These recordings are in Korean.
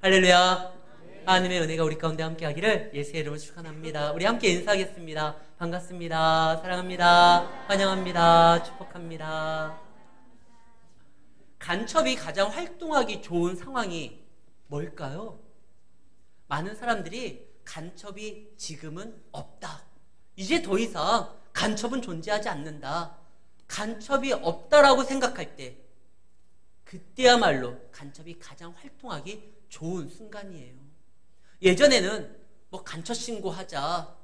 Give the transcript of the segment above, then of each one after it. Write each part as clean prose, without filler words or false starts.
할렐루야. 하나님의 은혜가 우리 가운데 함께 하기를 예수의 이름으로 축원합니다. 우리 함께 인사하겠습니다. 반갑습니다. 사랑합니다. 환영합니다. 축복합니다. 간첩이 가장 활동하기 좋은 상황이 뭘까요? 많은 사람들이 간첩이 지금은 없다. 이제 더 이상 간첩은 존재하지 않는다. 간첩이 없다라고 생각할 때, 그때야말로 간첩이 가장 활동하기 좋은 순간이에요. 예전에는 뭐 간첩 신고하자,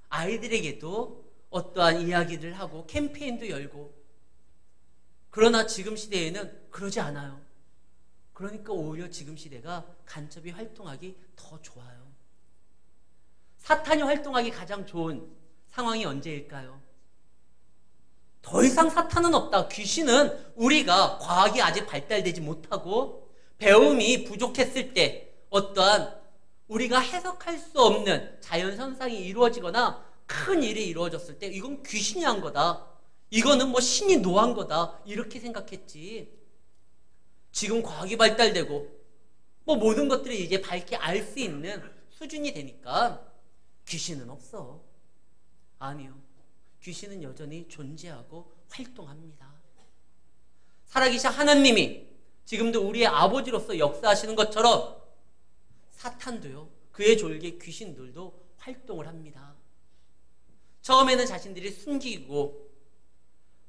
아이들에게도 어떠한 이야기를 하고 캠페인도 열고, 그러나 지금 시대에는 그러지 않아요. 그러니까 오히려 지금 시대가 간첩이 활동하기 더 좋아요. 사탄이 활동하기 가장 좋은 상황이 언제일까요? 더 이상 사탄은 없다. 귀신은 우리가 과학이 아직 발달되지 못하고 배움이 부족했을 때, 어떠한 우리가 해석할 수 없는 자연현상이 이루어지거나 큰 일이 이루어졌을 때 이건 귀신이 한 거다. 이거는 뭐 신이 노한 거다. 이렇게 생각했지. 지금 과학이 발달되고 뭐 모든 것들을 이제 밝게 알 수 있는 수준이 되니까 귀신은 없어. 아니요. 귀신은 여전히 존재하고 활동합니다. 살아계신 하나님이 지금도 우리의 아버지로서 역사하시는 것처럼 사탄도요, 그의 졸개 귀신들도 활동을 합니다. 처음에는 자신들이 숨기고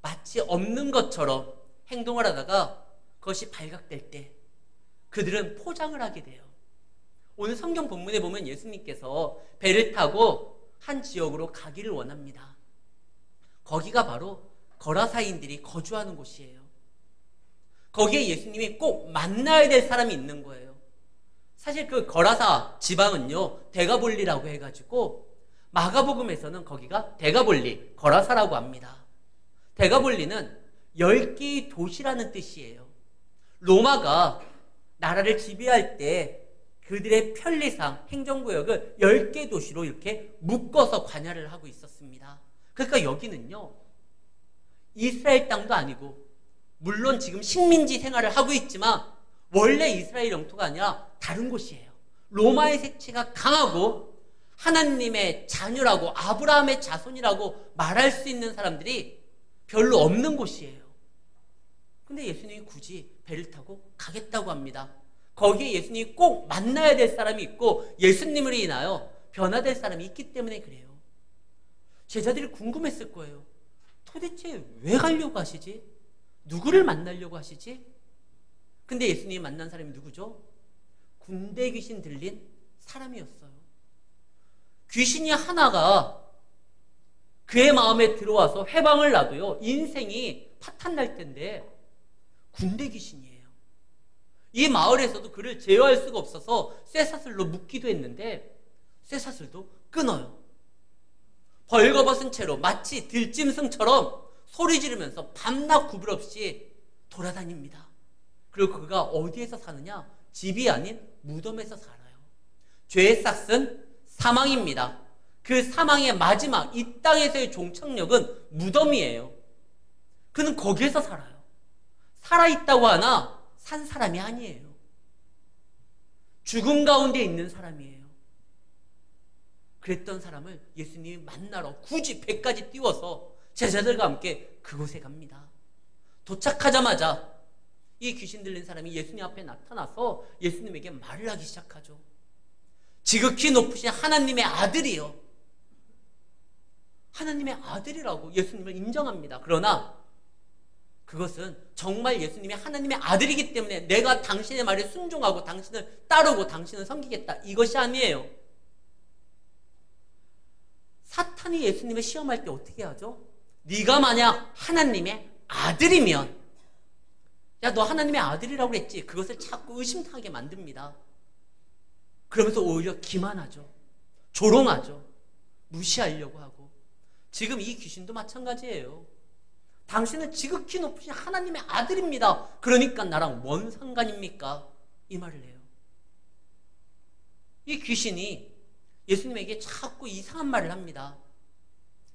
마치 없는 것처럼 행동을 하다가 그것이 발각될 때 그들은 포장을 하게 돼요. 오늘 성경 본문에 보면 예수님께서 배를 타고 한 지역으로 가기를 원합니다. 거기가 바로 거라사인들이 거주하는 곳이에요. 거기에 예수님이 꼭 만나야 될 사람이 있는 거예요. 사실 그 거라사 지방은요, 데가볼리라고 해가지고 마가복음에서는 거기가 데가볼리, 거라사라고 합니다. 데가볼리는 10개의 도시라는 뜻이에요. 로마가 나라를 지배할 때 그들의 편리상 행정구역을 10개 도시로 이렇게 묶어서 관할을 하고 있었습니다. 그러니까 여기는요, 이스라엘 땅도 아니고, 물론 지금 식민지 생활을 하고 있지만 원래 이스라엘 영토가 아니라 다른 곳이에요. 로마의 색채가 강하고 하나님의 자녀라고, 아브라함의 자손이라고 말할 수 있는 사람들이 별로 없는 곳이에요. 근데 예수님이 굳이 배를 타고 가겠다고 합니다. 거기에 예수님이 꼭 만나야 될 사람이 있고 예수님으로 인하여 변화될 사람이 있기 때문에 그래요. 제자들이 궁금했을 거예요. 도대체 왜 가려고 하시지? 누구를 만나려고 하시지? 근데 예수님이 만난 사람이 누구죠? 군대 귀신 들린 사람이었어요. 귀신이 하나가 그의 마음에 들어와서 해방을 놔도요, 인생이 파탄날 텐데 군대 귀신이에요. 이 마을에서도 그를 제어할 수가 없어서 쇠사슬로 묶기도 했는데 쇠사슬도 끊어요. 벌거벗은 채로 마치 들짐승처럼 소리 지르면서 밤낮 구분 없이 돌아다닙니다. 그리고 그가 어디에서 사느냐? 집이 아닌 무덤에서 살아요. 죄의 싹은 사망입니다. 그 사망의 마지막, 이 땅에서의 종착역은 무덤이에요. 그는 거기에서 살아요. 살아있다고 하나 산 사람이 아니에요. 죽음 가운데 있는 사람이에요. 그랬던 사람을 예수님이 만나러 굳이 배까지 띄워서 제자들과 함께 그곳에 갑니다. 도착하자마자 이 귀신 들린 사람이 예수님 앞에 나타나서 예수님에게 말을 하기 시작하죠. 지극히 높으신 하나님의 아들이요. 하나님의 아들이라고 예수님을 인정합니다. 그러나 그것은 정말 예수님이 하나님의 아들이기 때문에 내가 당신의 말에 순종하고 당신을 따르고 당신을 섬기겠다, 이것이 아니에요. 사탄이 예수님을 시험할 때 어떻게 하죠? 네가 만약 하나님의 아들이면, 야, 너 하나님의 아들이라고 그랬지? 그것을 자꾸 의심하게 만듭니다. 그러면서 오히려 기만하죠. 조롱하죠. 무시하려고 하고. 지금 이 귀신도 마찬가지예요. 당신은 지극히 높으신 하나님의 아들입니다. 그러니까 나랑 뭔 상관입니까? 이 말을 해요. 이 귀신이 예수님에게 자꾸 이상한 말을 합니다.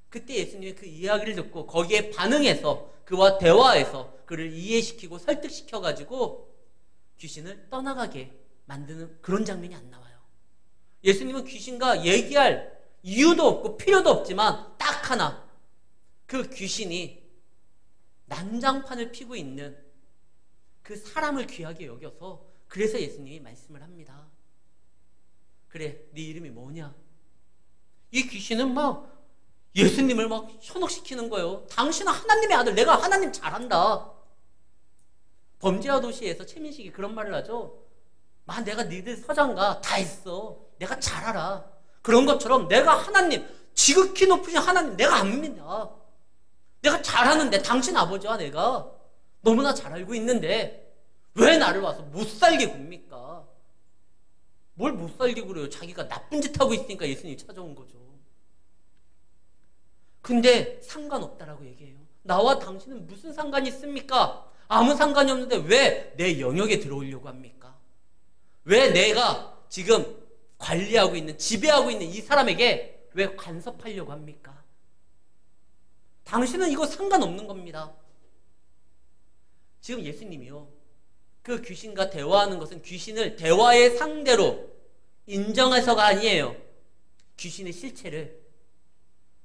그때 예수님이 그 이야기를 듣고 거기에 반응해서 그와 대화해서 그를 이해시키고 설득시켜가지고 귀신을 떠나가게 만드는 그런 장면이 안 나와요. 예수님은 귀신과 얘기할 이유도 없고 필요도 없지만 딱 하나, 그 귀신이 난장판을 피고 있는 그 사람을 귀하게 여겨서 그래서 예수님이 말씀을 합니다. 그래, 네 이름이 뭐냐? 이 귀신은 막 예수님을 막 현혹시키는 거예요. 당신은 하나님의 아들, 내가 하나님 잘한다. 범죄와 도시에서 최민식이 그런 말을 하죠. 내가 니들 서장가 다 했어. 내가 잘 알아. 그런 것처럼 내가 하나님, 지극히 높으신 하나님 내가 안 믿어. 내가 잘하는데, 당신 아버지와 내가 너무나 잘 알고 있는데 왜 나를 와서 못 살게 굽니까? 뭘 못 살게 그래요? 자기가 나쁜 짓 하고 있으니까 예수님이 찾아온 거죠. 근데 상관없다라고 얘기해요. 나와 당신은 무슨 상관이 있습니까? 아무 상관이 없는데 왜 내 영역에 들어오려고 합니까? 왜 내가 지금 관리하고 있는, 지배하고 있는 이 사람에게 왜 간섭하려고 합니까? 당신은 이거 상관없는 겁니다. 지금 예수님이요, 그 귀신과 대화하는 것은 귀신을 대화의 상대로 인정해서가 아니에요. 귀신의 실체를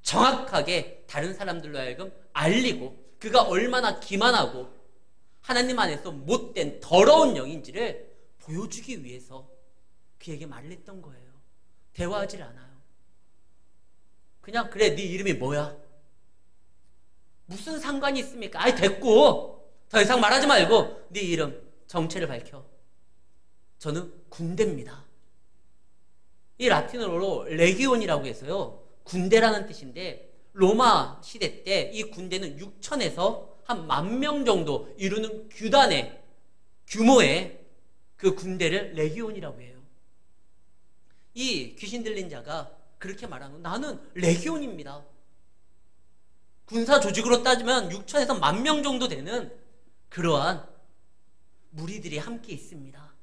정확하게 다른 사람들로 하여금 알리고 그가 얼마나 기만하고 하나님 안에서 못된 더러운 영인지를 보여주기 위해서 그에게 말을 했던 거예요. 대화하질 않아요. 그냥 그래, 네 이름이 뭐야? 무슨 상관이 있습니까? 아이 됐고 더 이상 말하지 말고 네 이름, 정체를 밝혀. 저는 군대입니다. 이 라틴어로 레기온이라고 해서요, 군대라는 뜻인데 로마 시대 때 이 군대는 6천에서 한 10,000명 정도 이루는 규단의 규모의 그 군대를 레기온이라고 해요. 이 귀신 들린 자가 그렇게 말하는, 나는 레기온입니다. 군사 조직으로 따지면 6천에서 10,000명 정도 되는 그러한 무리들이 함께 있습니다.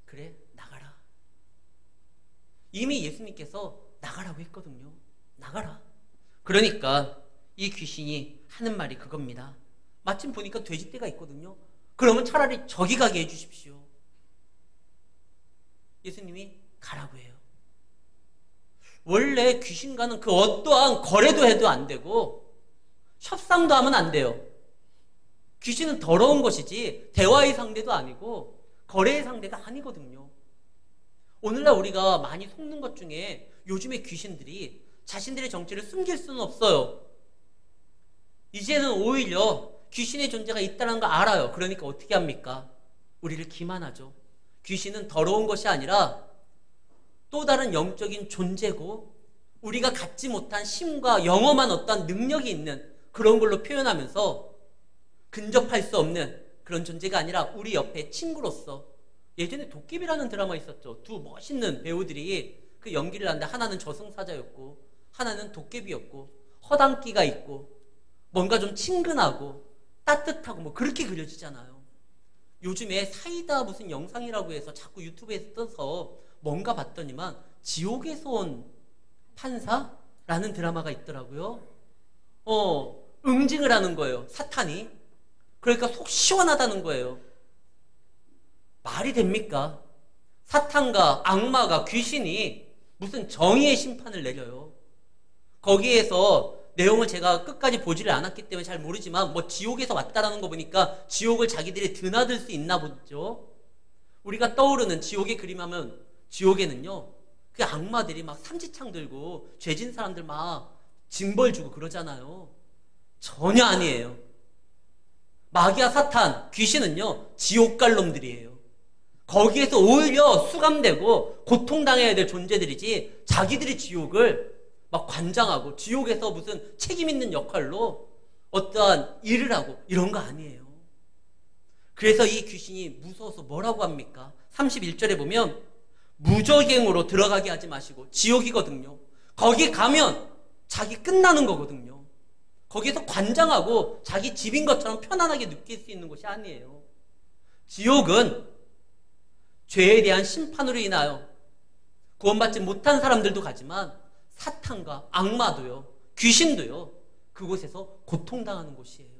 그래, 나가라. 이미 예수님께서 나가라고 했거든요. 나가라. 그러니까 이 귀신이 하는 말이 그겁니다. 마침 보니까 돼지떼가 있거든요. 그러면 차라리 저기 가게 해주십시오. 예수님이 가라고 해요. 원래 귀신과는 그 어떠한 거래도 해도 안 되고 협상도 하면 안 돼요. 귀신은 더러운 것이지 대화의 상대도 아니고 거래의 상대가 아니거든요. 오늘날 우리가 많이 속는 것 중에 요즘의 귀신들이 자신들의 정체를 숨길 수는 없어요. 이제는 오히려 귀신의 존재가 있다는 걸 알아요. 그러니까 어떻게 합니까? 우리를 기만하죠. 귀신은 더러운 것이 아니라 또 다른 영적인 존재고 우리가 갖지 못한 심과 영험한 어떤 능력이 있는 그런 걸로 표현하면서 근접할 수 없는 그런 존재가 아니라 우리 옆에 친구로서, 예전에 도깨비라는 드라마 있었죠. 두 멋있는 배우들이 그 연기를 하는데 하나는 저승사자였고 하나는 도깨비였고 허당끼가 있고 뭔가 좀 친근하고 따뜻하고 뭐 그렇게 그려지잖아요. 요즘에 사이다 무슨 영상이라고 해서 자꾸 유튜브에서 떠서 뭔가 봤더니만 지옥에서 온 판사라는 드라마가 있더라고요. 응징을 하는 거예요, 사탄이. 그러니까 속 시원하다는 거예요. 말이 됩니까? 사탄과 악마가, 귀신이 무슨 정의의 심판을 내려요. 거기에서 내용을 제가 끝까지 보지를 않았기 때문에 잘 모르지만 뭐 지옥에서 왔다라는 거 보니까 지옥을 자기들이 드나들 수 있나 보죠. 우리가 떠오르는 지옥의 그림하면 지옥에는요, 그 악마들이 막 삼지창 들고 죄진 사람들 막 징벌 주고 그러잖아요. 전혀 아니에요. 마귀와 사탄, 귀신은요 지옥갈 놈들이에요. 거기에서 오히려 수감되고 고통당해야 될 존재들이지 자기들이 지옥을 막 관장하고 지옥에서 무슨 책임 있는 역할로 어떠한 일을 하고 이런 거 아니에요. 그래서 이 귀신이 무서워서 뭐라고 합니까? 31절에 보면 무저갱으로 들어가게 하지 마시고, 지옥이거든요. 거기 가면 자기 끝나는 거거든요. 거기서 관장하고 자기 집인 것처럼 편안하게 느낄 수 있는 곳이 아니에요. 지옥은 죄에 대한 심판으로 인하여 구원받지 못한 사람들도 가지만 사탄과 악마도요, 귀신도요, 그곳에서 고통당하는 곳이에요.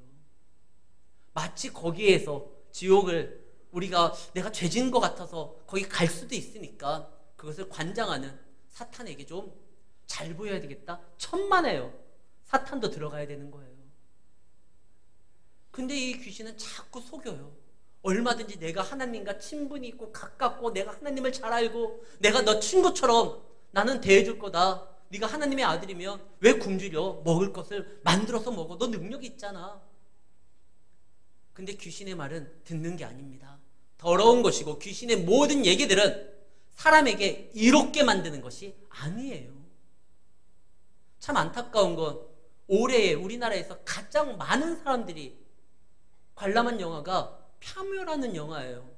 마치 거기에서 지옥을 우리가 내가 죄진 것 같아서 거기 갈 수도 있으니까 그것을 관장하는 사탄에게 좀 잘 보여야 되겠다. 천만에요. 사탄도 들어가야 되는 거예요. 근데 이 귀신은 자꾸 속여요. 얼마든지 내가 하나님과 친분이 있고 가깝고 내가 하나님을 잘 알고 내가 너 친구처럼 나는 대해줄 거다. 네가 하나님의 아들이면 왜 굶주려? 먹을 것을 만들어서 먹어. 너 능력이 있잖아. 근데 귀신의 말은 듣는 게 아닙니다. 더러운 것이고 귀신의 모든 얘기들은 사람에게 이롭게 만드는 것이 아니에요. 참 안타까운 건 올해 우리나라에서 가장 많은 사람들이 관람한 영화가 파묘라는 영화예요.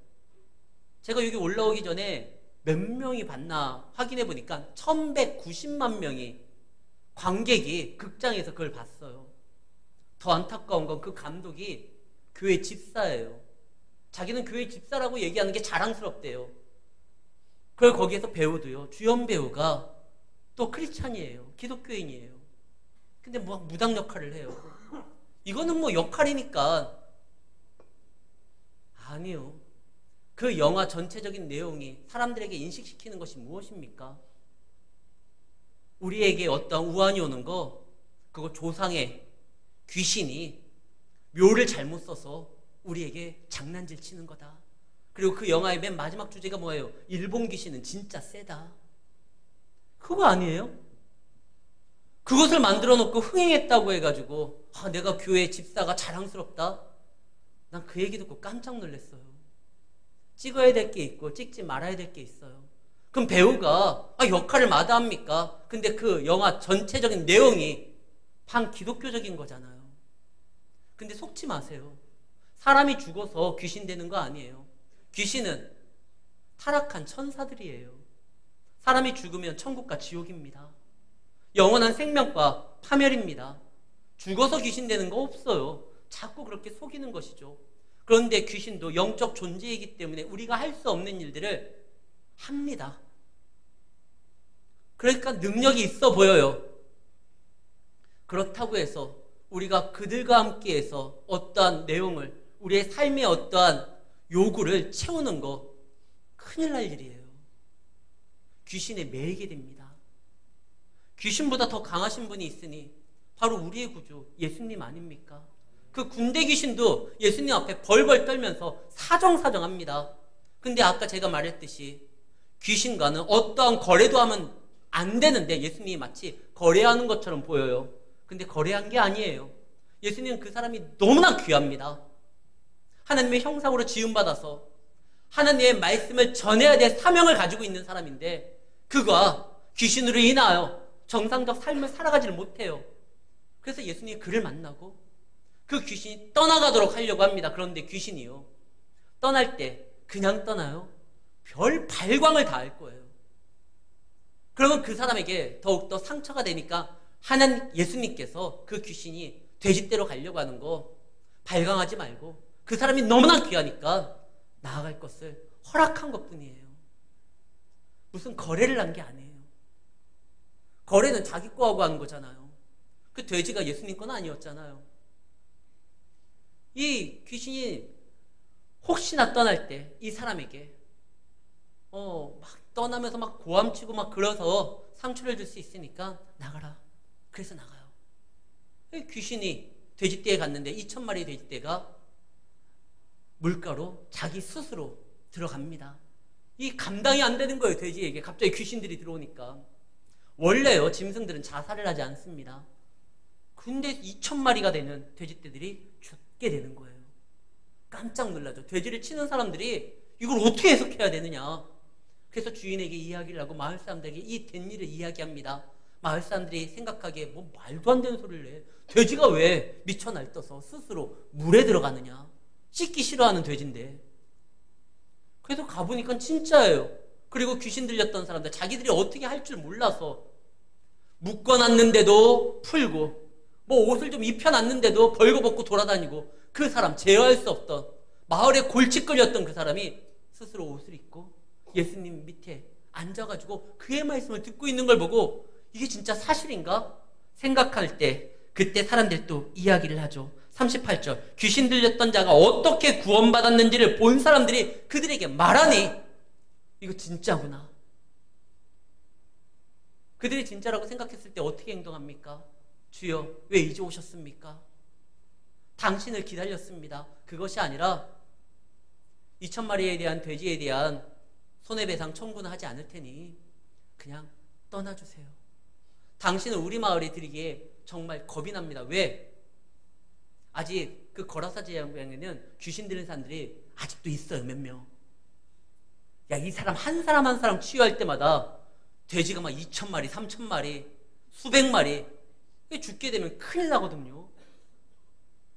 제가 여기 올라오기 전에 몇 명이 봤나 확인해 보니까 1190만 명이 관객이 극장에서 그걸 봤어요. 더 안타까운 건 그 감독이 교회 집사예요. 자기는 교회 집사라고 얘기하는 게 자랑스럽대요. 그걸 거기에서 배우도요. 주연 배우가 또 크리스찬이에요. 기독교인이에요. 근데 뭐 무당 역할을 해요. 이거는 뭐 역할이니까. 아니요. 그 영화 전체적인 내용이 사람들에게 인식시키는 것이 무엇입니까? 우리에게 어떤 우환이 오는 거, 그거 조상의 귀신이 묘를 잘못 써서 우리에게 장난질 치는 거다. 그리고 그 영화의 맨 마지막 주제가 뭐예요? 일본 귀신은 진짜 세다. 그거 아니에요? 그것을 만들어 놓고 흥행했다고 해가지고 내가 교회 집사가 자랑스럽다? 난 그 얘기 듣고 깜짝 놀랐어요. 찍어야 될 게 있고 찍지 말아야 될 게 있어요. 그럼 배우가 역할을 마다합니까? 근데 그 영화 전체적인 내용이 반기독교적인 거잖아요. 근데 속지 마세요. 사람이 죽어서 귀신 되는 거 아니에요. 귀신은 타락한 천사들이에요. 사람이 죽으면 천국과 지옥입니다. 영원한 생명과 파멸입니다. 죽어서 귀신 되는 거 없어요. 자꾸 그렇게 속이는 것이죠. 그런데 귀신도 영적 존재이기 때문에 우리가 할 수 없는 일들을 합니다. 그러니까 능력이 있어 보여요. 그렇다고 해서 우리가 그들과 함께해서 어떠한 내용을 우리의 삶의 어떠한 요구를 채우는 거 큰일 날 일이에요. 귀신에 매이게 됩니다. 귀신보다 더 강하신 분이 있으니 바로 우리의 구주 예수님 아닙니까? 그 군대 귀신도 예수님 앞에 벌벌 떨면서 사정사정합니다. 근데 아까 제가 말했듯이 귀신과는 어떠한 거래도 하면 안 되는데 예수님이 마치 거래하는 것처럼 보여요. 근데 거래한 게 아니에요. 예수님은 그 사람이 너무나 귀합니다. 하나님의 형상으로 지음받아서 하나님의 말씀을 전해야 될 사명을 가지고 있는 사람인데 그가 귀신으로 인하여 정상적 삶을 살아가지를 못해요. 그래서 예수님이 그를 만나고 그 귀신이 떠나가도록 하려고 합니다. 그런데 귀신이요, 떠날 때 그냥 떠나요? 별 발광을 다 할 거예요. 그러면 그 사람에게 더욱더 상처가 되니까 하나님 예수님께서 그 귀신이 돼지떼로 가려고 하는 거 발광하지 말고 그 사람이 너무나 귀하니까 나아갈 것을 허락한 것뿐이에요. 무슨 거래를 한 게 아니에요. 거래는 자기 거하고 하는 거잖아요. 그 돼지가 예수님 건 아니었잖아요. 이 귀신이 혹시나 떠날 때 이 사람에게 막 떠나면서 막 고함치고 막 그래서 상처를 줄 수 있으니까 나가라. 그래서 나가요. 귀신이 돼지떼에 갔는데 2000마리 돼지떼가 물가로 자기 스스로 들어갑니다. 이 감당이 안 되는 거예요. 돼지에게 갑자기 귀신들이 들어오니까. 원래요 짐승들은 자살을 하지 않습니다. 근데 2000마리가 되는 돼지떼들이 죽게 되는 거예요. 깜짝 놀라죠. 돼지를 치는 사람들이 이걸 어떻게 해석해야 되느냐. 그래서 주인에게 이야기를 하고 마을 사람들에게 이 된 일을 이야기합니다. 마을 사람들이 생각하기에 뭐 말도 안 되는 소리를 해. 돼지가 왜 미쳐 날떠서 스스로 물에 들어가느냐. 씻기 싫어하는 돼지인데. 그래서 가보니까 진짜예요. 그리고 귀신 들렸던 사람들 자기들이 어떻게 할 줄 몰라서 묶어놨는데도 풀고 뭐 옷을 좀 입혀놨는데도 벌거벗고 돌아다니고 그 사람 제어할 수 없던 마을에 골칫거리였던 그 사람이 스스로 옷을 입고 예수님 밑에 앉아가지고 그의 말씀을 듣고 있는 걸 보고 이게 진짜 사실인가 생각할 때 그때 사람들이 또 이야기를 하죠. 38절. 귀신 들렸던 자가 어떻게 구원받았는지를 본 사람들이 그들에게 말하니 이거 진짜구나. 그들이 진짜라고 생각했을 때 어떻게 행동합니까? 주여, 왜 이제 오셨습니까? 당신을 기다렸습니다. 그것이 아니라 2,000마리에 대한 돼지에 대한 손해배상 청구는 하지 않을 테니 그냥 떠나주세요. 당신은 우리 마을에 들이기에 정말 겁이 납니다. 왜? 아직 그 거라사 지방에는 귀신 들린 사람들이 아직도 있어요. 몇 명. 야, 이 사람 한 사람 치유할 때마다 돼지가 막 2,000마리, 3,000마리, 수백 마리 죽게 되면 큰일 나거든요.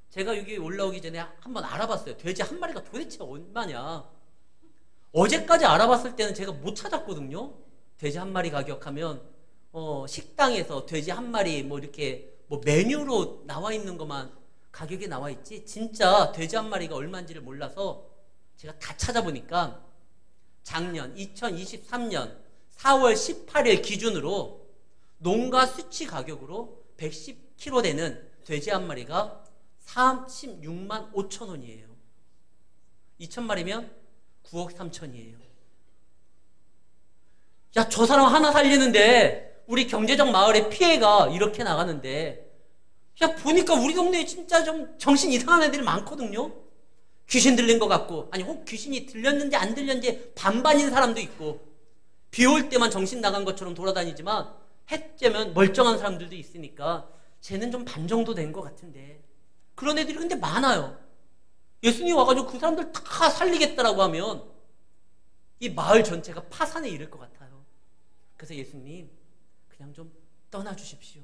제가 여기 올라오기 전에 한번 알아봤어요. 돼지 한 마리가 도대체 얼마냐. 어제까지 알아봤을 때는 제가 못 찾았거든요. 돼지 한 마리 가격하면 식당에서 돼지 한 마리 뭐 이렇게 뭐 메뉴로 나와 있는 것만 가격이 나와 있지 진짜 돼지 한 마리가 얼마인지를 몰라서 제가 다 찾아보니까 작년 2023년 4월 18일 기준으로 농가 수치 가격으로 110kg 되는 돼지 한 마리가 36만 5천 원이에요. 2,000마리면 9억 3천이에요. 야, 저 사람 하나 살리는데 우리 경제적 마을의 피해가 이렇게 나가는데, 야, 보니까 우리 동네에 진짜 좀 정신 이상한 애들이 많거든요. 귀신 들린 것 같고, 아니 혹 귀신이 들렸는지 안 들렸는지 반반인 사람도 있고, 비 올 때만 정신 나간 것처럼 돌아다니지만 해 쬐면 멀쩡한 사람들도 있으니까 쟤는 좀 반 정도 된 것 같은데, 그런 애들이 근데 많아요. 예수님 와가지고 그 사람들 다 살리겠다라고 하면 이 마을 전체가 파산에 이를 것 같아요. 그래서 예수님, 그냥 좀 떠나주십시오.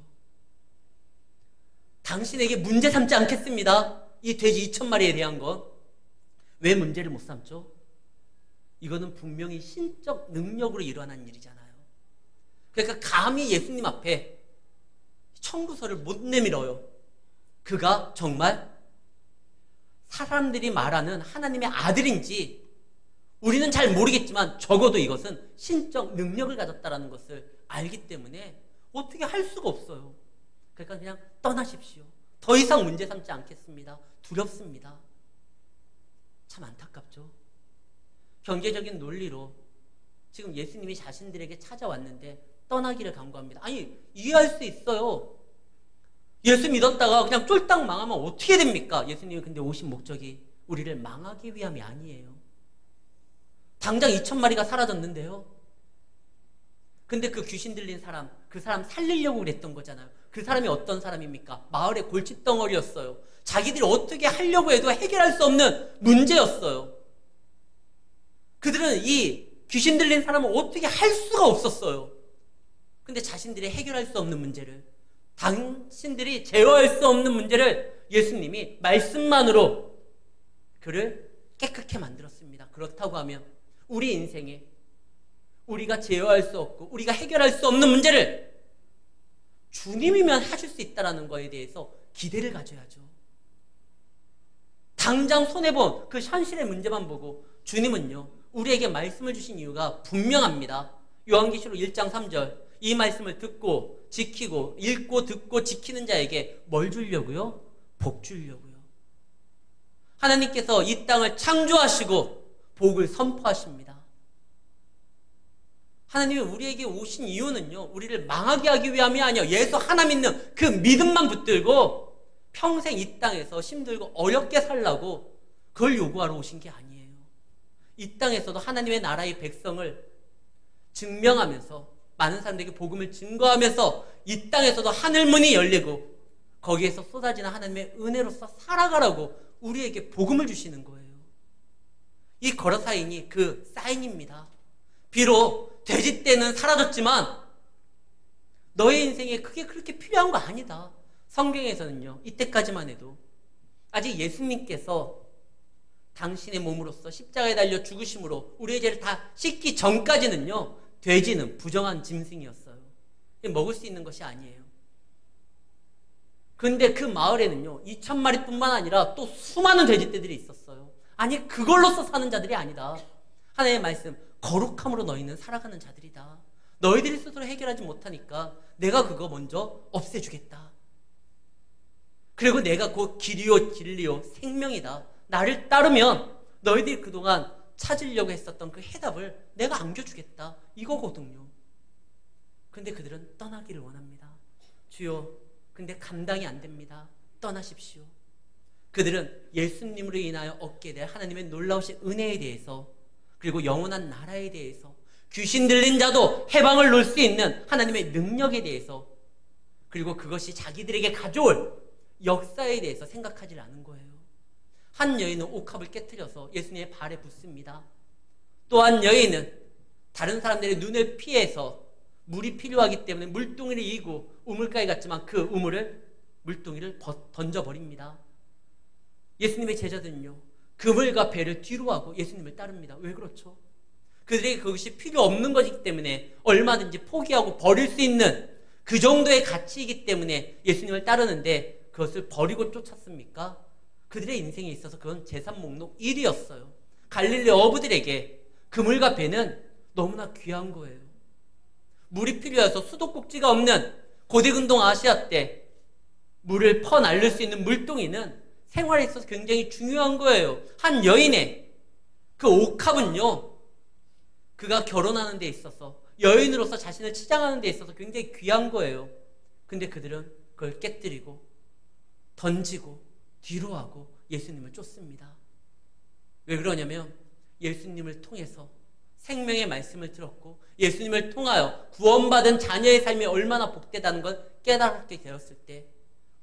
당신에게 문제 삼지 않겠습니다. 이 돼지 2,000마리에 대한 건. 왜 문제를 못 삼죠? 이거는 분명히 신적 능력으로 일어난 일이잖아요. 그러니까 감히 예수님 앞에 청구서를 못 내밀어요. 그가 정말 사람들이 말하는 하나님의 아들인지 우리는 잘 모르겠지만 적어도 이것은 신적 능력을 가졌다는 것을 알기 때문에 어떻게 할 수가 없어요. 그러니까 그냥 떠나십시오. 더 이상 문제 삼지 않겠습니다. 두렵습니다. 참 안타깝죠. 경제적인 논리로 지금 예수님이 자신들에게 찾아왔는데 떠나기를 강구합니다. 아니, 이해할 수 있어요. 예수 믿었다가 그냥 쫄딱 망하면 어떻게 됩니까? 예수님이 근데 오신 목적이 우리를 망하기 위함이 아니에요. 당장 2,000마리가 사라졌는데요. 근데 그 귀신 들린 사람, 그 사람 살리려고 그랬던 거잖아요. 그 사람이 어떤 사람입니까? 마을의 골칫덩어리였어요. 자기들이 어떻게 하려고 해도 해결할 수 없는 문제였어요. 그들은 이 귀신 들린 사람을 어떻게 할 수가 없었어요. 근데 자신들이 해결할 수 없는 문제를, 당신들이 제어할 수 없는 문제를 예수님이 말씀만으로 그를 깨끗게 만들었습니다. 그렇다고 하면 우리 인생에 우리가 제어할 수 없고 우리가 해결할 수 없는 문제를 주님이면 하실 수 있다는 거에 대해서 기대를 가져야죠. 당장 손해본 그 현실의 문제만 보고 주님은요, 우리에게 말씀을 주신 이유가 분명합니다. 요한계시록 1장 3절, 이 말씀을 듣고 지키고 읽고 듣고 지키는 자에게 뭘 주려고요? 복 주려고요. 하나님께서 이 땅을 창조하시고 복을 선포하십니다. 하나님이 우리에게 오신 이유는요, 우리를 망하게 하기 위함이 아니요, 예수 하나 믿는 그 믿음만 붙들고 평생 이 땅에서 힘들고 어렵게 살라고 그걸 요구하러 오신 게 아니에요. 이 땅에서도 하나님의 나라의 백성을 증명하면서 많은 사람들에게 복음을 증거하면서 이 땅에서도 하늘문이 열리고 거기에서 쏟아지는 하나님의 은혜로서 살아가라고 우리에게 복음을 주시는 거예요. 이 거라사인이 그 사인입니다. 비록 돼지 떼는 사라졌지만 너의 인생에 그게 그렇게 필요한 거 아니다. 성경에서는요, 이때까지만 해도 아직 예수님께서 당신의 몸으로서 십자가에 달려 죽으심으로 우리의 죄를 다 씻기 전까지는요, 돼지는 부정한 짐승이었어요. 먹을 수 있는 것이 아니에요. 근데 그 마을에는요, 2,000마리뿐만 아니라 또 수많은 돼지떼들이 있었어요. 아니, 그걸로서 사는 자들이 아니다. 하나님의 말씀, 거룩함으로 너희는 살아가는 자들이다. 너희들이 스스로 해결하지 못하니까 내가 그거 먼저 없애주겠다. 그리고 내가 곧 길이요 진리요 생명이다. 나를 따르면 너희들이 그동안 찾으려고 했었던 그 해답을 내가 안겨주겠다. 이거거든요. 근데 그들은 떠나기를 원합니다. 주여, 근데 감당이 안 됩니다. 떠나십시오. 그들은 예수님으로 인하여 얻게 될 하나님의 놀라우신 은혜에 대해서, 그리고 영원한 나라에 대해서, 귀신 들린 자도 해방을 놓을 수 있는 하나님의 능력에 대해서, 그리고 그것이 자기들에게 가져올 역사에 대해서 생각하지 않은 거예요. 한 여인은 옥합을 깨트려서 예수님의 발에 붓습니다. 또 한 여인은 다른 사람들의 눈을 피해서 물이 필요하기 때문에 물동이를 이고 우물가에 갔지만 그 물동이를 던져버립니다. 예수님의 제자들은요, 그물과 배를 뒤로 하고 예수님을 따릅니다. 왜 그렇죠? 그들에게 그것이 필요 없는 것이기 때문에, 얼마든지 포기하고 버릴 수 있는 그 정도의 가치이기 때문에 예수님을 따르는데, 그것을 버리고 쫓았습니까? 그들의 인생에 있어서 그건 재산 목록 1위였어요. 갈릴리 어부들에게 그물과 배는 너무나 귀한 거예요. 물이 필요해서 수도꼭지가 없는 고대근동 아시아 때 물을 퍼날릴 수 있는 물동이는 생활에 있어서 굉장히 중요한 거예요. 한 여인의 그 옥합은요, 그가 결혼하는 데 있어서, 여인으로서 자신을 치장하는 데 있어서 굉장히 귀한 거예요. 근데 그들은 그걸 깨뜨리고 던지고 뒤로 하고 예수님을 쫓습니다. 왜 그러냐면 예수님을 통해서 생명의 말씀을 들었고, 예수님을 통하여 구원받은 자녀의 삶이 얼마나 복되다는 걸 깨닫게 되었을 때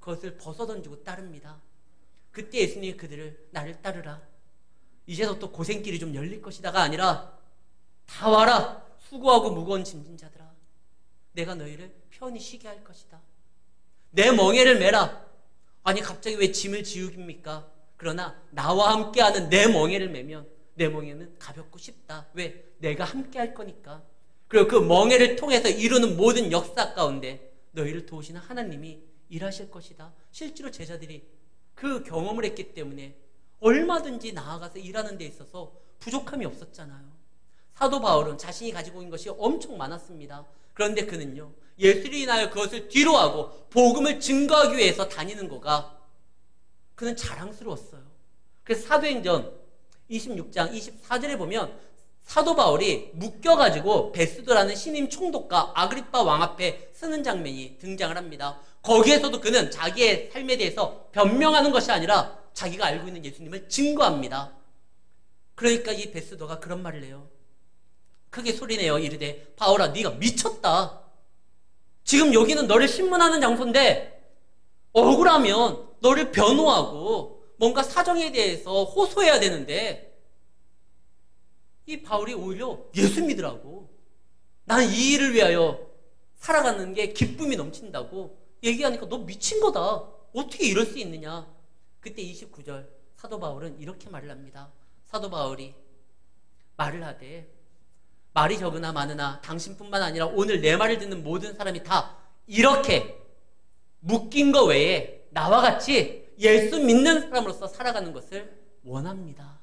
그것을 벗어던지고 따릅니다. 그때 예수님이 그들을 나를 따르라, 이제부터 고생길이 좀 열릴 것이다가 아니라, 다 와라 수고하고 무거운 짐진 자들아, 내가 너희를 편히 쉬게 할 것이다. 내 멍에를 메라. 아니 갑자기 왜 짐을 지우깁니까? 그러나 나와 함께하는 내 멍에를 메면 내 멍에는 가볍고 쉽다. 왜? 내가 함께 할 거니까. 그리고 그 멍에를 통해서 이루는 모든 역사 가운데 너희를 도우시는 하나님이 일하실 것이다. 실제로 제자들이 그 경험을 했기 때문에 얼마든지 나아가서 일하는 데 있어서 부족함이 없었잖아요. 사도 바울은 자신이 가지고 있는 것이 엄청 많았습니다. 그런데 그는요, 예수를 인하여 그것을 뒤로하고 복음을 증거하기 위해서 다니는 거가 그는 자랑스러웠어요. 그래서 사도행전 26장 24절에 보면 사도 바울이 묶여가지고 베스도라는 신임 총독과 아그리빠 왕 앞에 서는 장면이 등장을 합니다. 거기에서도 그는 자기의 삶에 대해서 변명하는 것이 아니라 자기가 알고 있는 예수님을 증거합니다. 그러니까 이 베스도가 그런 말을 해요. 크게 소리내어 이르되, 바울아, 네가 미쳤다. 지금 여기는 너를 신문하는 장소인데 억울하면 너를 변호하고 뭔가 사정에 대해서 호소해야 되는데, 이 바울이 오히려 예수 믿으라고, 나는 이 일을 위하여 살아가는 게 기쁨이 넘친다고 얘기하니까 너 미친 거다. 어떻게 이럴 수 있느냐. 그때 29절 사도 바울은 이렇게 말을 합니다. 사도 바울이 말을 하되, 말이 적으나 많으나 당신뿐만 아니라 오늘 내 말을 듣는 모든 사람이 다 이렇게 묶인 거 외에 나와 같이 예수 믿는 사람으로서 살아가는 것을 원합니다.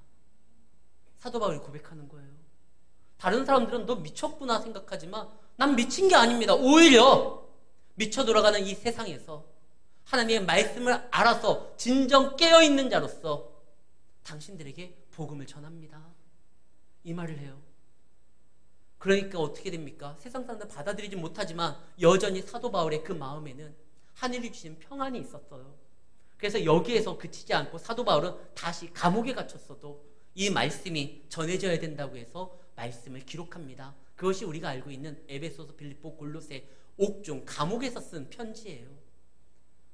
사도 바울이 고백하는 거예요. 다른 사람들은 너 미쳤구나 생각하지만 난 미친 게 아닙니다. 오히려 미쳐 돌아가는 이 세상에서 하나님의 말씀을 알아서 진정 깨어있는 자로서 당신들에게 복음을 전합니다. 이 말을 해요. 그러니까 어떻게 됩니까? 세상 사람들 받아들이지 못하지만 여전히 사도 바울의 그 마음에는 하늘이 주신 평안이 있었어요. 그래서 여기에서 그치지 않고 사도 바울은 다시 감옥에 갇혔어도 이 말씀이 전해져야 된다고 해서 말씀을 기록합니다. 그것이 우리가 알고 있는 에베소서, 빌립보, 골로새, 옥중, 감옥에서 쓴 편지예요.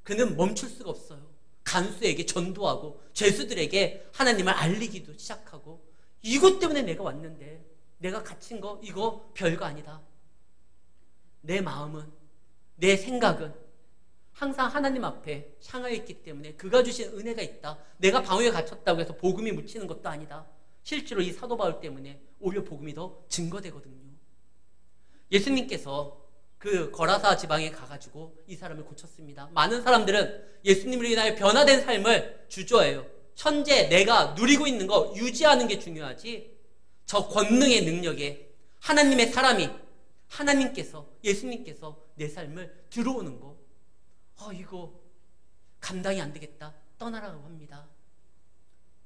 그는 멈출 수가 없어요. 간수에게 전도하고 죄수들에게 하나님을 알리기도 시작하고, 이것 때문에 내가 왔는데 내가 갇힌 거 이거 별거 아니다. 내 마음은, 내 생각은 항상 하나님 앞에 향하여 있기 때문에 그가 주신 은혜가 있다. 내가 방울에 갇혔다고 해서 복음이 묻히는 것도 아니다. 실제로 이 사도 바울 때문에 오히려 복음이 더 증거되거든요. 예수님께서 그 거라사 지방에 가가지고 이 사람을 고쳤습니다. 많은 사람들은 예수님으로 인하여 변화된 삶을 주저해요. 현재 내가 누리고 있는 거 유지하는 게 중요하지, 저 권능의 능력에 하나님의 사람이, 하나님께서, 예수님께서 내 삶을 들어오는 거, 이거 감당이 안 되겠다. 떠나라고 합니다.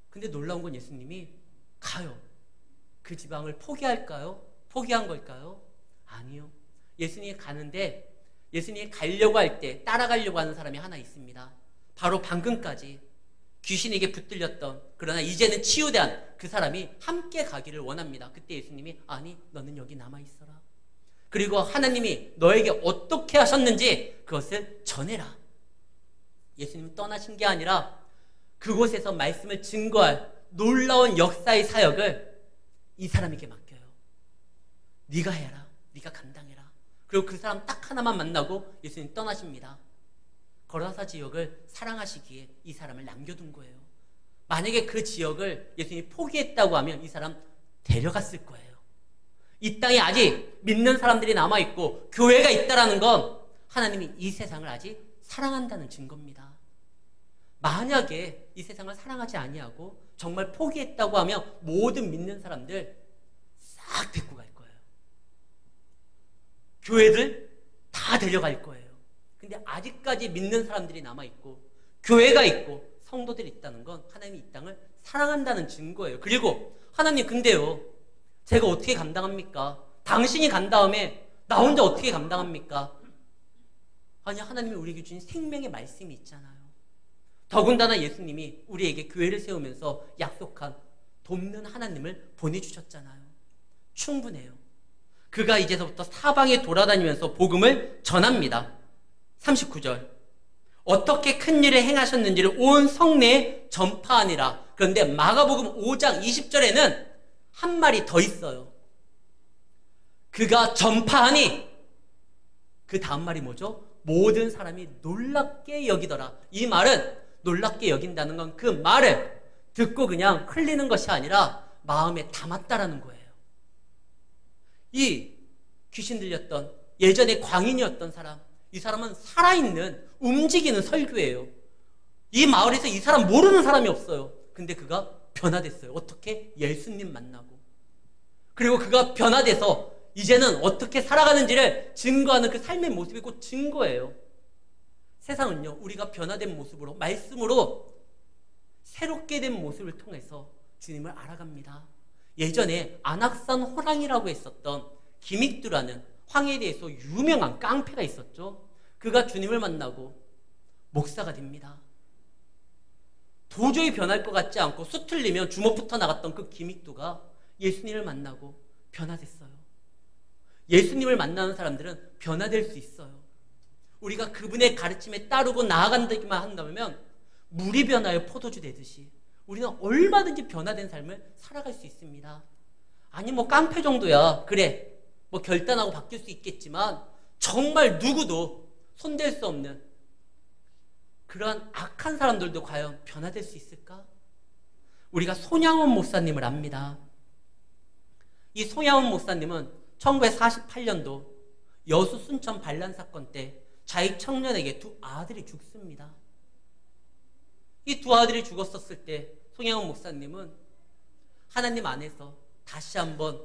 근데 놀라운 건 예수님이 가요. 그 지방을 포기할까요? 포기한 걸까요? 아니요. 예수님이 가는데 예수님이 가려고 할 때 따라가려고 하는 사람이 하나 있습니다. 바로 방금까지 귀신에게 붙들렸던, 그러나 이제는 치유된 그 사람이 함께 가기를 원합니다. 그때 예수님이 아니, 너는 여기 남아있어라. 그리고 하나님이 너에게 어떻게 하셨는지 그것을 전해라. 예수님 떠나신 게 아니라 그곳에서 말씀을 증거할 놀라운 역사의 사역을 이 사람에게 맡겨요. 네가 해라. 네가 감당해라. 그리고 그 사람 딱 하나만 만나고 예수님 떠나십니다. 거라사 지역을 사랑하시기에 이 사람을 남겨둔 거예요. 만약에 그 지역을 예수님이 포기했다고 하면 이 사람 데려갔을 거예요. 이 땅에 아직 믿는 사람들이 남아있고 교회가 있다는 건 하나님이 이 세상을 아직 사랑한다는 증거입니다. 만약에 이 세상을 사랑하지 아니하고 정말 포기했다고 하면 모든 믿는 사람들 싹 데리고 갈 거예요. 교회들 다 데려갈 거예요. 근데 아직까지 믿는 사람들이 남아있고 교회가 있고 성도들이 있다는 건 하나님이 이 땅을 사랑한다는 증거예요. 그리고 하나님, 근데요, 제가 어떻게 감당합니까? 당신이 간 다음에 나 혼자 어떻게 감당합니까? 아니, 하나님이 우리에게 주신 생명의 말씀이 있잖아요. 더군다나 예수님이 우리에게 교회를 세우면서 약속한 돕는 하나님을 보내주셨잖아요. 충분해요. 그가 이제서부터 사방에 돌아다니면서 복음을 전합니다. 39절, 어떻게 큰 일을 행하셨는지를 온 성내에 전파하니라. 그런데 마가복음 5장 20절에는 한 말이 더 있어요. 그가 전파하니, 그 다음 말이 뭐죠? 모든 사람이 놀랍게 여기더라. 이 말은 놀랍게 여긴다는 건 그 말을 듣고 그냥 흘리는 것이 아니라 마음에 담았다라는 거예요. 이 귀신 들렸던 예전에 광인이었던 사람, 이 사람은 살아있는 움직이는 설교예요. 이 마을에서 이 사람 모르는 사람이 없어요. 근데 그가 변화됐어요. 어떻게? 예수님 만나고. 그리고 그가 변화돼서 이제는 어떻게 살아가는지를 증거하는 그 삶의 모습이 곧 증거예요. 세상은요, 우리가 변화된 모습으로, 말씀으로 새롭게 된 모습을 통해서 주님을 알아갑니다. 예전에 안악산 호랑이라고 했었던 김익두라는 황해에 대해서 유명한 깡패가 있었죠. 그가 주님을 만나고 목사가 됩니다. 도저히 변할 것 같지 않고 수틀리면 주먹부터 나갔던 그 김익두가 예수님을 만나고 변화됐어요. 예수님을 만나는 사람들은 변화될 수 있어요. 우리가 그분의 가르침에 따르고 나아간다기만 한다면 물이 변하여 포도주 되듯이 우리는 얼마든지 변화된 삶을 살아갈 수 있습니다. 아니, 뭐 깡패 정도야, 그래, 뭐 결단하고 바뀔 수 있겠지만 정말 누구도 손댈 수 없는 그러한 악한 사람들도 과연 변화될 수 있을까? 우리가 손양원 목사님을 압니다. 이 손양원 목사님은 1948년도 여수 순천 반란 사건 때 자익 청년에게 두 아들이 죽습니다. 이 두 아들이 죽었었을 때 손양원 목사님은 하나님 안에서 다시 한번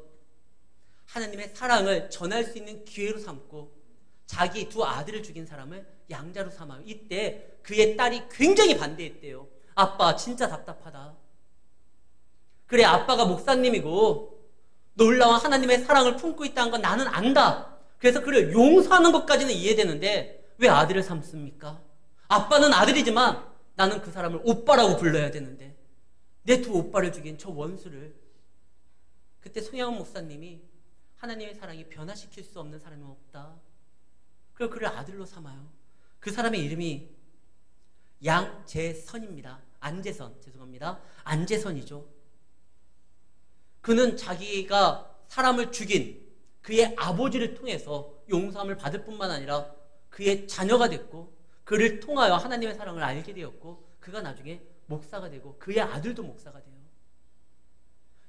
하나님의 사랑을 전할 수 있는 기회로 삼고 자기 두 아들을 죽인 사람을 양자로 삼아요. 이때 그의 딸이 굉장히 반대했대요. 아빠 진짜 답답하다. 그래, 아빠가 목사님이고 놀라운 하나님의 사랑을 품고 있다는 건 나는 안다. 그래서 그를 용서하는 것까지는 이해되는데 왜 아들을 삼습니까? 아빠는 아들이지만 나는 그 사람을 오빠라고 불러야 되는데 내 두 오빠를 죽인 저 원수를. 그때 송양원 목사님이 하나님의 사랑이 변화시킬 수 없는 사람은 없다. 그리고 그를 아들로 삼아요. 그 사람의 이름이 양재선입니다. 안재선, 죄송합니다. 안재선이죠. 그는 자기가 사람을 죽인 그의 아버지를 통해서 용서함을 받을 뿐만 아니라 그의 자녀가 됐고 그를 통하여 하나님의 사랑을 알게 되었고 그가 나중에 목사가 되고 그의 아들도 목사가 돼요.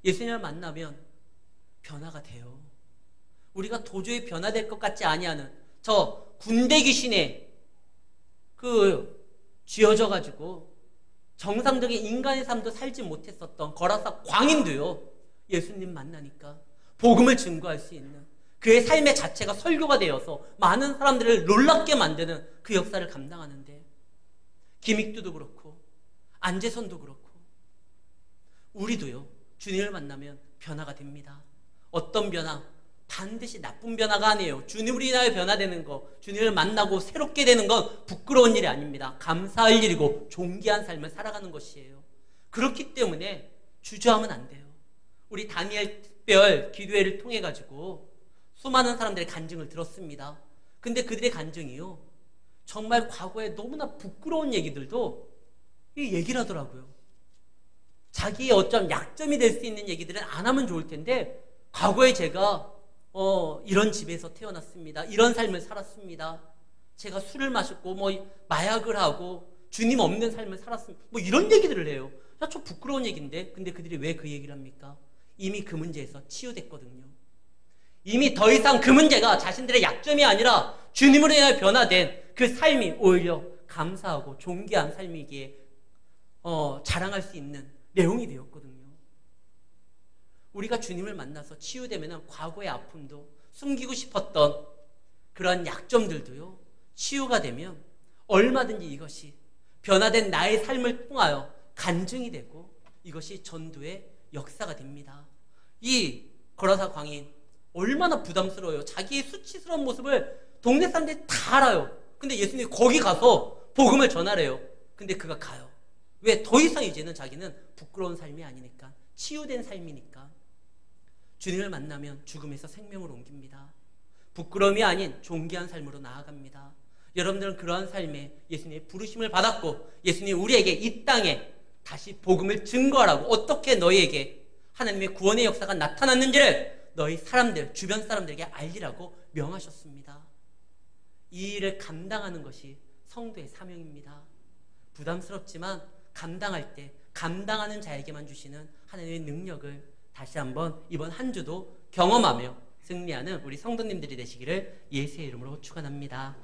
예수님을 만나면 변화가 돼요. 우리가 도저히 변화될 것 같지 아니하는 저 군대 귀신에 쥐어져 가지고 정상적인 인간의 삶도 살지 못했었던 거라사 광인도요, 예수님 만나니까 복음을 증거할 수 있는 그의 삶의 자체가 설교가 되어서 많은 사람들을 놀랍게 만드는 그 역사를 감당하는데 김익두도 그렇고 안재선도 그렇고 우리도요 주님을 만나면 변화가 됩니다. 어떤 변화? 반드시 나쁜 변화가 아니에요. 주님으로 인하여 변화되는 거, 주님을 만나고 새롭게 되는 건 부끄러운 일이 아닙니다. 감사할 일이고 존귀한 삶을 살아가는 것이에요. 그렇기 때문에 주저하면 안 돼요. 우리 다니엘 특별 기도회를 통해 가지고 수많은 사람들의 간증을 들었습니다. 근데 그들의 간증이요 정말 과거에 너무나 부끄러운 얘기들도 이 얘기를 하더라고요. 자기의 어쩜 약점이 될 수 있는 얘기들은 안 하면 좋을 텐데 과거에 제가 이런 집에서 태어났습니다. 이런 삶을 살았습니다. 제가 술을 마셨고 마약을 하고 주님 없는 삶을 살았습니다. 이런 얘기들을 해요. 좀 부끄러운 얘기인데 근데 그들이 왜 그 얘기를 합니까? 이미 그 문제에서 치유됐거든요. 이미 더 이상 그 문제가 자신들의 약점이 아니라 주님으로 인하여 변화된 그 삶이 오히려 감사하고 존귀한 삶이기에 자랑할 수 있는 내용이 되었거든요. 우리가 주님을 만나서 치유되면 과거의 아픔도 숨기고 싶었던 그러한 약점들도요 치유가 되면 얼마든지 이것이 변화된 나의 삶을 통하여 간증이 되고 이것이 전도의 역사가 됩니다. 이 거라사 광인 얼마나 부담스러워요. 자기의 수치스러운 모습을 동네 사람들이 다 알아요. 근데 예수님이 거기 가서 복음을 전하래요. 근데 그가 가요. 왜? 더 이상 이제는 자기는 부끄러운 삶이 아니니까, 치유된 삶이니까. 주님을 만나면 죽음에서 생명으로 옮깁니다. 부끄러움이 아닌 존귀한 삶으로 나아갑니다. 여러분들은 그러한 삶에 예수님의 부르심을 받았고 예수님이 우리에게 이 땅에 다시 복음을 증거하라고 어떻게 너희에게 하나님의 구원의 역사가 나타났는지를 너희 사람들, 주변 사람들에게 알리라고 명하셨습니다. 이 일을 감당하는 것이 성도의 사명입니다. 부담스럽지만 감당할 때 감당하는 자에게만 주시는 하나님의 능력을 다시 한번 이번 한 주도 경험하며 승리하는 우리 성도님들이 되시기를 예수의 이름으로 축원합니다.